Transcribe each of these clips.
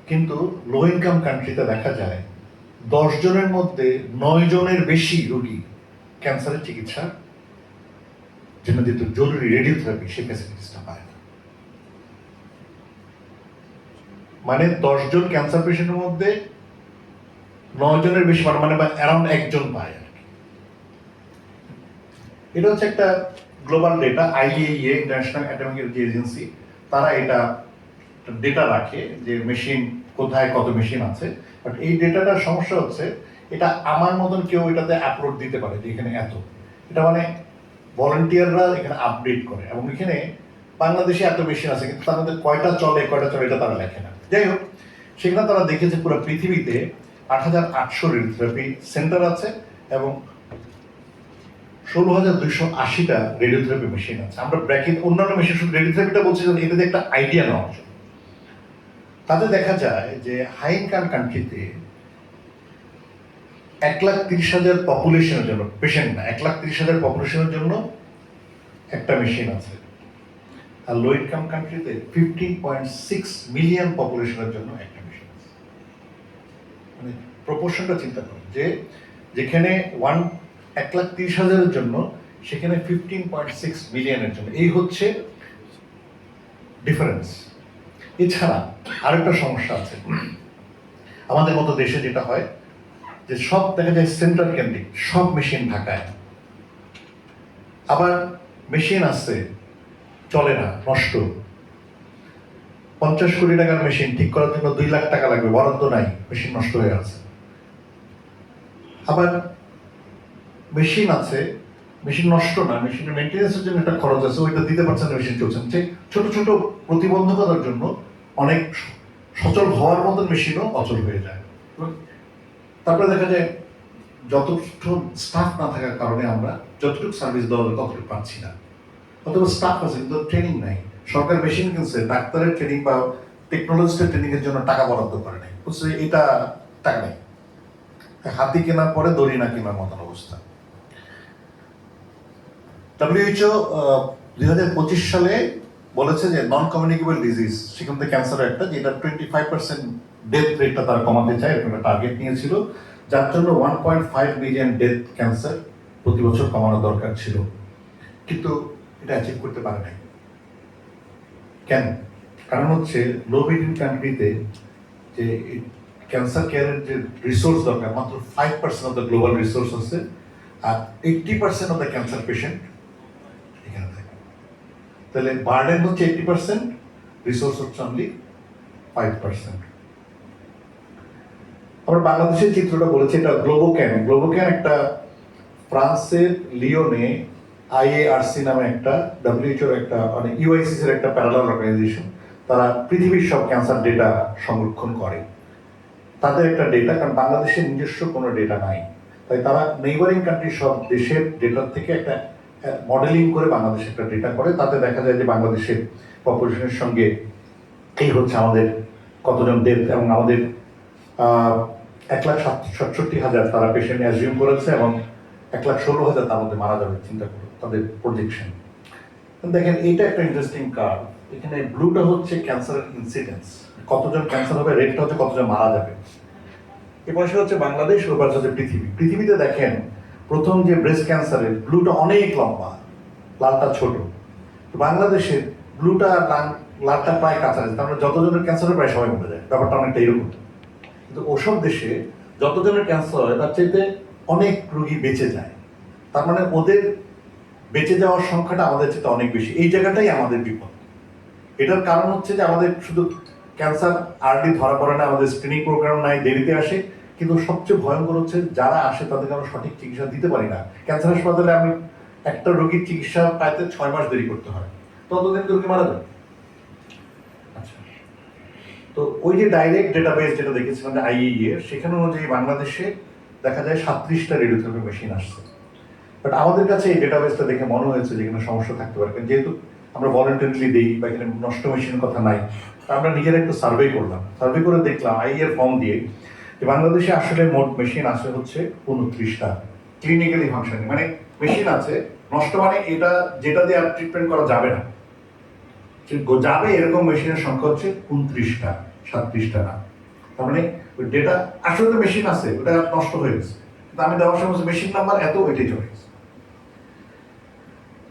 কিন্তু low income কান্ট্রিতে দেখা যায় 10 জনের মধ্যে 9 জনের বেশি রোগী ক্যান্সারের চিকিৎসা জন্য যেহেতু জরুরি রেডিওথেরাপি সেই ফ্যাসিলিটিসটা পায় না। মানে 10 জন ক্যান্সার পেশেন্টের মধ্যে 9 জনের বেশি মানে অ্যারাউন্ড 1 জন পায় আর কি। এটা হচ্ছে একটা global data, IAEA international atomic energy agency, তারা এটা ডেটা রাখে যে মেশিন কোথায় কত মেশিন আছে। বাট এই ডেটাটার সমস্যা হচ্ছে এটা আমার মতন কেউ এটাতে আপলোড দিতে পারে যে এখানে এত, এটা মানে ভলান্টিয়াররা এখানে আপডেট করে, এবং এখানে বাংলাদেশে এত মেশিন আছে কিন্তু তার মধ্যে কয়টা চলে এটা তারা লেখে না। যাই হোক, সেখানে তারা দেখেছে পুরো পৃথিবীতে 8,800 রেডিওথেরাপি সেন্টার আছে এবং 16,280টা রেডিওথেরাপি মেশিন আছে। আমরা ব্র্যাকেট অন্যান্য মেশিন শুধু রেডিওথেরাপিটা বলছি এটাতে একটা আইডিয়া নেওয়ার জন্য। তাতে দেখা যায় যে হাই ইনকাম কান্ট্রিতে 1,30,000 পপুলেশনের জন্য, পেশেন্ট না, 1,30,000 পপুলেশনের জন্য একটা মেশিন আছে, আর লো ইনকাম কান্ট্রিতে 15.6 মিলিয়ন পপুলেশনের জন্য একটা মেশিন আছে। মানে প্রপোর্শনটা চিন্তা করুন যে যেখানে 1,30,000-এর জন্য সেখানে 15.6 মিলিয়নের জন্য, এই হচ্ছে ডিফারেন্স। এছাড়া আরেকটা সমস্যা আছে আমাদের মতো দেশে, যেটা হয় যে সব দেখা যায় সেন্ট্রাল কেন্দ্রিক, সব মেশিন ঢাকায়, আবার মেশিন আছে চলে না, নষ্ট। 50 কোটি টাকার মেশিন ঠিক করার জন্য 2 লাখ টাকা লাগবে, বরাদ্দ নাই, মেশিন নষ্ট হয়ে আছে। আবার মেশিন আছে, মেশিন নষ্ট না, মেশিনের মেনটেন্যান্সের জন্য একটা খরচ আছে, ওইটা দিতে পারছেন না, মেশিন চলছে। ঠিক ছোট ছোট প্রতিবন্ধকতার জন্য অনেক সচল হওয়ার মতন মেশিনও অচল হয়ে যায়। তারপরে দেখা যায় যথেষ্ট স্টাফ না থাকার কারণে আমরা যতটুকু সার্ভিস দেওয়া যায় ততটুকু পাচ্ছি না, অথবা স্টাফ আছে কিন্তু ট্রেনিং নাই। সরকার মেশিন কিনছে, ডাক্তারের ট্রেনিং বা টেকনোলজিস্টের ট্রেনিং এর জন্য টাকা বরাদ্দ করে নাই, বুঝছে এটা টাকা নেই, হাতি কেনার পরে দড়ি না কেনার মতন অবস্থা। WHO 2025 সালে বলেছে যে নন কমিউনিকেবল ডিজিজ, সেখান থেকে ক্যান্সার একটা, যেটা 25% ডেথ রেটটা তারা কমাতে চায়, এরকম একটা টার্গেট নিয়েছিল, যার জন্য 1.5 মিলিয়ন ডেথ ক্যান্সার প্রতি বছর কমানো দরকার ছিল, কিন্তু এটা অ্যাচিভ করতে পারে নাই। কেন? কারণ হচ্ছে লো মিডিল কান্ট্রিতে যে ক্যান্সার কেয়ারের যে রিসোর্স দরকার মাত্র 5% অফ দ্য গ্লোবাল রিসোর্স আছে, আর 80% অফ দ্য ক্যান্সার পেশেন্ট এখানে থাকে। তাহলে বার্ডেন হচ্ছে 80%, রিসোর্স হচ্ছে অনলি 5%। আমরা বাংলাদেশের চিত্রটা বলেছি, এটা গ্লোবোক্যান একটা ফ্রান্সের লিওনে IARC নামে একটা WHO একটা মানে UICC এর একটা প্যারালাল অর্গানাইজেশন, তারা পৃথিবীর সব ক্যান্সার ডেটা সংরক্ষণ করে। তাদের একটা ডেটা, কারণ বাংলাদেশের নিজস্ব কোনো ডেটা নাই, তাই তারা নেইবারিং কান্ট্রি সব দেশের ডেটার থেকে একটা মডেলিং করে বাংলাদেশে একটা ডেটা করে। তাতে দেখা যায় যে বাংলাদেশের পপুলেশনের সঙ্গে এই হচ্ছে আমাদের কতজন ডেথ, এবং আমাদের 1,67,000 তারা পেশেন্ট অ্যাজিউম করেছে, এবং 1,16,000 তার মধ্যে মারা যাবে, চিন্তা করুন তাদের প্রজেকশন। দেখেন এইটা একটা ইন্টারেস্টিং কার্ভ। এখানে ব্লুটা হচ্ছে ক্যান্সারের ইনসিডেন্স, কতজন ক্যান্সার হবে, রেডটা হচ্ছে কতজন মারা যাবে। এই পাশে হচ্ছে বাংলাদেশ, ওই পাশে হচ্ছে পৃথিবী। পৃথিবীতে দেখেন প্রথম যে ব্রেস্ট ক্যান্সারের ব্লুটা অনেক লম্বা, লালটা ছোট। বাংলাদেশের ব্লুটা লালটা প্রায় কাছাকাছি, তার মানে যতজনের ক্যান্সার হয় প্রায় সবাই মরে যায়, ব্যাপারটা অনেকটা এরকম। কিন্তু ওসব দেশে যতজনের ক্যান্সার হয় তার চাইতে অনেক রোগী বেঁচে যায়, তার মানে ওদের বেঁচে যাওয়ার সংখ্যাটা আমাদের চেয়ে অনেক বেশি। এই জায়গাটাই আমাদের বিপদ। এটার কারণ হচ্ছে যে আমাদের শুধু ক্যান্সার আর্লি ধরা পড়ে না, আমাদের স্ক্রিনিং প্রোগ্রাম নাই, দেরিতে আসে। কিন্তু সবচেয়ে ভয়ঙ্কর হচ্ছে যারা আসে তাদেরকে আমরা সঠিক চিকিৎসা দিতে পারি না। ক্যান্সার হাসপাতালে আমি একটা রোগীর চিকিৎসা পাইতে 6 মাস দেরি করতে হয়, ততদিন রোগী মারা যাবে। আচ্ছা, তো ওই যে ডাইরেক্ট ডেটাবেস যেটা দেখেছিলাম যে IAEA, সেখানে অনুযায়ী বাংলাদেশে দেখা যায় 37টা রেডিওথেরাপি মেশিন আসছে। বাট আমাদের কাছে এই ডেটাবেসটা দেখে মনে হয়েছে যে এখানে সমস্যা থাকতে পারে, যেহেতু আমরা ভলেন্টারিলি দিই বা এখানে নষ্ট মেশিনের কথা নাই, আমরা নিজেরা একটু সার্ভে করলাম। সার্ভে করে দেখলাম IAEA ফর্ম দিয়ে যে বাংলাদেশে আসলে মোট মেশিন আছে হচ্ছে 29টা ক্লিনিক্যালি ফাংশনিং, মানে মেশিন আছে নষ্ট, মানে এটা যেটা দিয়ে আর ট্রিটমেন্ট করা যাবে না, যাবে এরকম মেশিনের সংখ্যা হচ্ছে 29টা, 37টা না। তার মানে ওই ডেটা আসলে তো মেশিন আছে, ওটা নষ্ট হয়ে গেছে, কিন্তু আমি দেওয়ার সময় মেশিন নাম্বার এত ওইটাই চলে গেছে।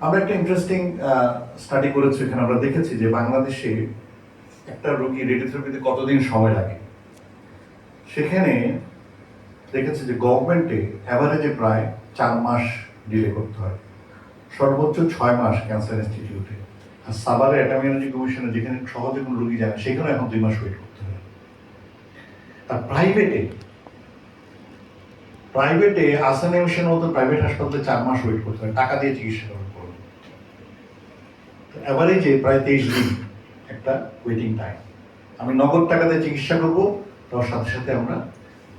আমরা একটা ইন্টারেস্টিং স্টাডি করেছি, এখানে আমরা দেখেছি যে বাংলাদেশে একটা রোগী রেডিওথেরাপিতে কতদিন সময় লাগে। সেখানে দেখেছি যে গভর্নমেন্টে অ্যাভারেজে প্রায় 4 মাস ডিলে করতে হয়, সর্বোচ্চ 6 মাস ক্যান্সার ইনস্টিটিউটে। আর সাভারে অ্যাটমিওলজি কমিশনে যেখানে সহজে কোনো রোগী যায় না, সেখানে এখন 2 মাস ওয়েট করতে হয়। আর প্রাইভেটে আসান এমিশনের মতো প্রাইভেট হাসপাতালে 4 মাস ওয়েট করতে হয়, টাকা দিয়ে চিকিৎসা করার পর। অ্যাভারেজে প্রায় 23 দিন একটা ওয়েটিং টাইম। আমি নগদ টাকা দিয়ে চিকিৎসা করবো, তার সাথে সাথে আমরা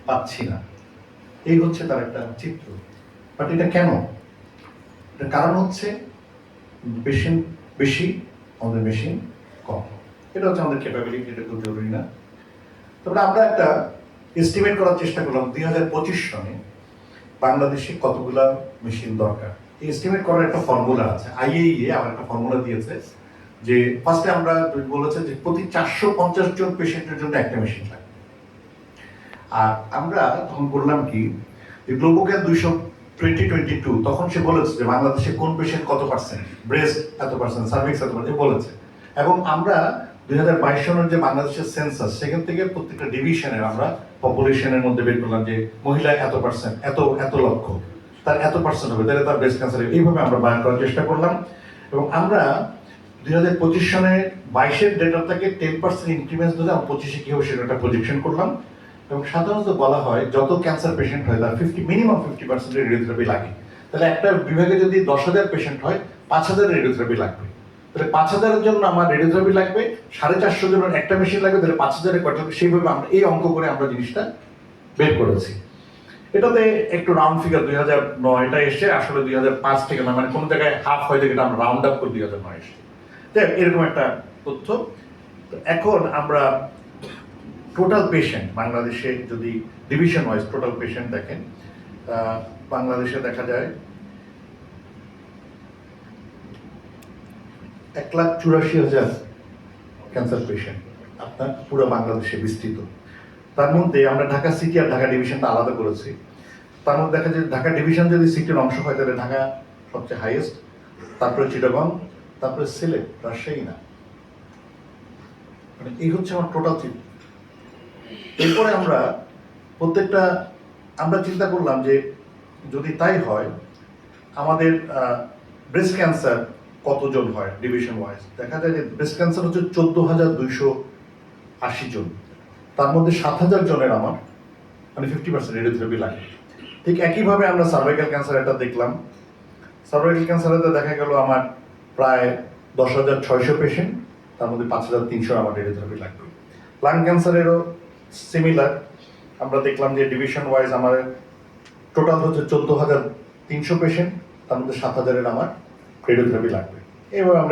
পাচ্ছি না। এই হচ্ছে তার একটা চিত্র। বাট এটা কেন? এটার কারণ হচ্ছে পেশেন্ট বেশি, আমাদের মেশিন কম। এটা হচ্ছে আমাদের ক্যাপাবিলিটি, এটা খুব জরুরি না। তারপরে আমরা একটা এস্টিমেট করার চেষ্টা করলাম 2025 সনে বাংলাদেশে কতগুলা মেশিন দরকার। এই এস্টিমেট করার একটা ফর্মুলা আছে, আইএইএ আমার একটা ফর্মুলা দিয়েছে যে ফার্স্টে আমরা বলেছে যে প্রতি 450 জন পেশেন্টের জন্য একটা মেশিন লাগবে। আর আমরা তখন বললাম কি যে গ্লোবোক্যান 2022 তখন সে বলেছে যে বাংলাদেশে কোন পেশেন্ট কত পার্সেন্ট, ব্রেস্ট এত পার্সেন্ট, সার্ভিক্স এত পার্সেন্ট বলেছে। এবং আমরা 2022 সনের যে বাংলাদেশের সেন্সাস, সেখান থেকে প্রত্যেকটা ডিভিশনের আমরা পপুলেশনের মধ্যে বের করলাম যে মহিলা এত পার্সেন্ট, এত লক্ষ, তার এত পার্সেন্ট হবে, তাহলে তার ব্রেস্ট ক্যান্সার, এইভাবে আমরা বায়ার করার চেষ্টা করলাম। এবং আমরা 2025 সনে 22-এর ডেটাটাকে 10% ইনক্রিমেন্স ধরে আমরা 25-এ কি হবে সেটা একটা প্রজেকশন করলাম। এবং সাধারণত বলা হয় যত ক্যান্সার পেশেন্ট হয় তার মিনিমাম 50% রেডিওথেরাপি লাগে। তাহলে একটা বিভাগে যদি 10,000 পেশেন্ট হয়, 5,000 রেডিওথেরাপি লাগবে। তাহলে 5,000-এর জন্য আমার রেডিওথেরাপি লাগবে, 450 জনের একটা মেশিন লাগবে, তাহলে 5,000-এর কত হবে, সেইভাবে আমরা এই অঙ্ক করে আমরা জিনিসটা বের করেছি। এটাতে একটু রাউন্ড ফিগার 2009 এসে আসলে 2005 থেকে না, মানে কোনো জায়গায় হাফ হয়ে থেকে এটা আমরা রাউন্ড আপ করে 2009 এসে, এরকম একটা তথ্য। এখন আমরা টোটাল পেশেন্ট বাংলাদেশে যদি ডিভিশন ওয়াইজ টোটাল পেশেন্ট দেখেন, বাংলাদেশে দেখা যায় 1,84,000 ক্যান্সার পেশেন্ট আপনার পুরো বাংলাদেশে বিস্তৃত। তার মধ্যে আমরা ঢাকা সিটি আর ঢাকা ডিভিশনটা আলাদা করেছি। তার মধ্যে দেখা যায় ঢাকা ডিভিশন যদি সিটির অংশ হয় তাহলে ঢাকা সবচেয়ে হাইয়েস্ট, তারপরে চিটাগং, তারপরে সিলেট, রাজশাহী না। মানে এই হচ্ছে আমার টোটাল চিত্র। এরপরে আমরা আমরা চিন্তা করলাম যে যদি তাই হয় আমাদের ব্রেস্ট ক্যান্সার কতজন হয় ডিভিশন ওয়াইজ। দেখা যায় যে ব্রেস্ট ক্যান্সার হচ্ছে 14,280 জন, তার মধ্যে 7,000 জনের আমার মানে 50% রেডিওথেরাপি লাগে। ঠিক একইভাবে আমরা সার্ভাইকাল ক্যান্সার একটা দেখলাম। সার্ভাইকাল ক্যান্সারেতে দেখা গেল আমার প্রায় 10,600 পেশেন্ট, তার মধ্যে 5,300 আমার রেডিওথেরাপি লাগবে। লাং ক্যান্সারেরও সিমিলার, আমরা দেখলাম যে ডিভিশন ওয়াইজ আমার টোটাল হচ্ছে 14,300 পেশেন্ট, তার মধ্যে 7,000-এর আমার রেডিওথেরাপি লাগবে। এবার আমরা